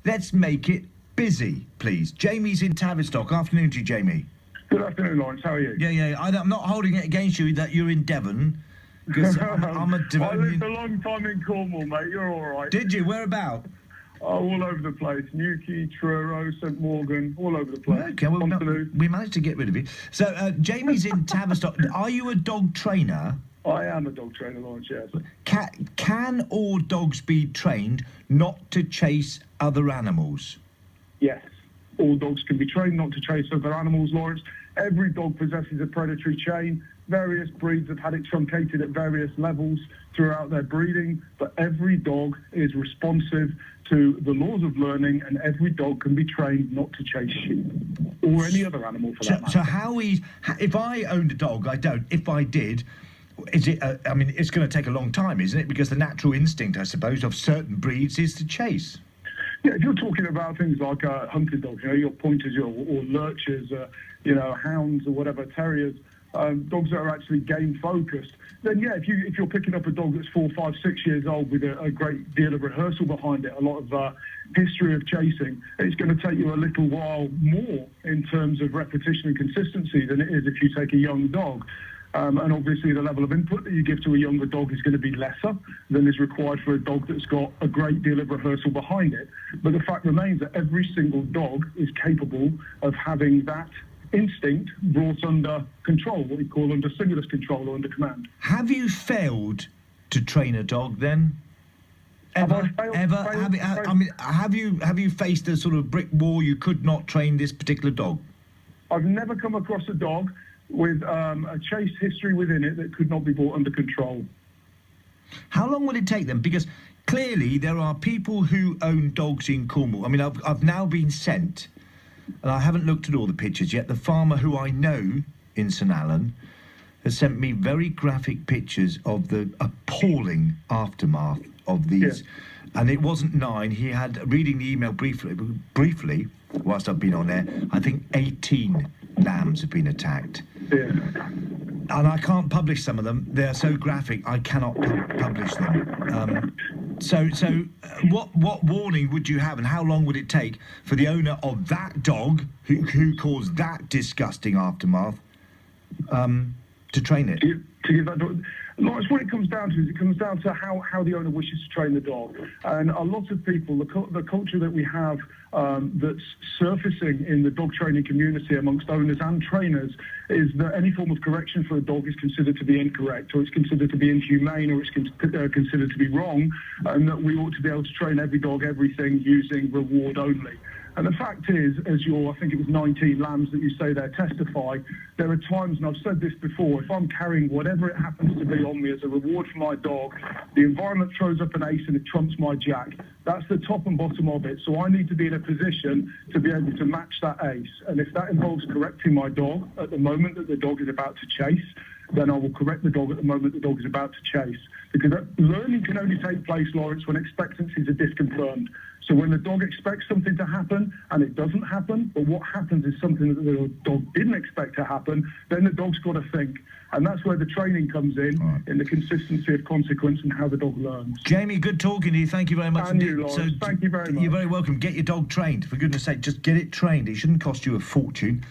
let's make it busy, please. Jamie's in Tavistock. Afternoon to you, Jamie. Good afternoon, Lawrence. How are you? Yeah. I'm not holding it against you that you're in Devon, because I'm a Devonian. I lived a long time in Cornwall, mate. You're all right. Did you? Whereabout? Oh, all over the place. Newquay, Truro, St Morgan, all over the place. Okay, well, we managed to get rid of you. So, Jamie's in Tavistock. Are you a dog trainer? I am a dog trainer, Lawrence, yes. Can all dogs be trained not to chase other animals? Yes. All dogs can be trained not to chase other animals, Lawrence. Every dog possesses a predatory chain. Various breeds have had it truncated at various levels throughout their breeding, but every dog is responsive to the laws of learning, and every dog can be trained not to chase sheep or any other animal for that matter. So if I owned a dog, I don't. If I did, is it? I mean, it's going to take a long time, isn't it? Because the natural instinct, I suppose, of certain breeds is to chase. Yeah, if you're talking about things like hunting dogs, your pointers or lurchers, hounds or whatever, terriers, dogs that are actually game focused, then yeah, if you're picking up a dog that's 4, 5, 6 years old with a great deal of rehearsal behind it, a lot of history of chasing, it's going to take you a little while more in terms of repetition and consistency than it is if you take a young dog. And obviously the level of input that you give to a younger dog is going to be lesser than is required for a dog that's got a great deal of rehearsal behind it. But the fact remains that every single dog is capable of having that instinct brought under control, what we call under stimulus control or under command. Have you failed to train a dog then? Ever? Have you faced a sort of brick wall? You could not train this particular dog? I've never come across a dog with a chase history within it that could not be brought under control. How long would it take them? Because clearly there are people who own dogs in Cornwall. I mean, I've now been sent, and I haven't looked at all the pictures yet. The farmer who I know in St Allen has sent me very graphic pictures of the appalling aftermath of these. Yeah. And it wasn't 9. He had, reading the email briefly, whilst I've been on there, I think 18 lambs have been attacked. Yeah. And I can't publish some of them. They're so graphic, I cannot publish them. So what warning would you have, and how long would it take for the owner of that dog, who caused that disgusting aftermath, to train it? To give that dog... Lawrence, what it comes down to is it comes down to how the owner wishes to train the dog. And a lot of people, the culture that we have that's surfacing in the dog training community amongst owners and trainers is that any form of correction for a dog is considered to be incorrect, or it's considered to be inhumane, or it's considered to be wrong, and that we ought to be able to train every dog everything using reward only. And the fact is, as I think it was 19 lambs that you say there testify, there are times, and I've said this before, if I'm carrying whatever it happens to be on me as a reward for my dog, the environment throws up an ace and it trumps my jack. That's the top and bottom of it. So I need to be in a position to be able to match that ace. And if that involves correcting my dog at the moment that the dog is about to chase, then I will correct the dog at the moment the dog is about to chase. Because learning can only take place, Lawrence, when expectancies are disconfirmed. So when the dog expects something to happen and it doesn't happen, but what happens is something that the dog didn't expect to happen, then the dog's got to think. And that's where the training comes in the consistency of consequence and how the dog learns. Jamie, good talking to you. Thank you very much indeed. You, Lawrence. Thank you very much. You're very welcome. Get your dog trained. For goodness sake, just get it trained. It shouldn't cost you a fortune.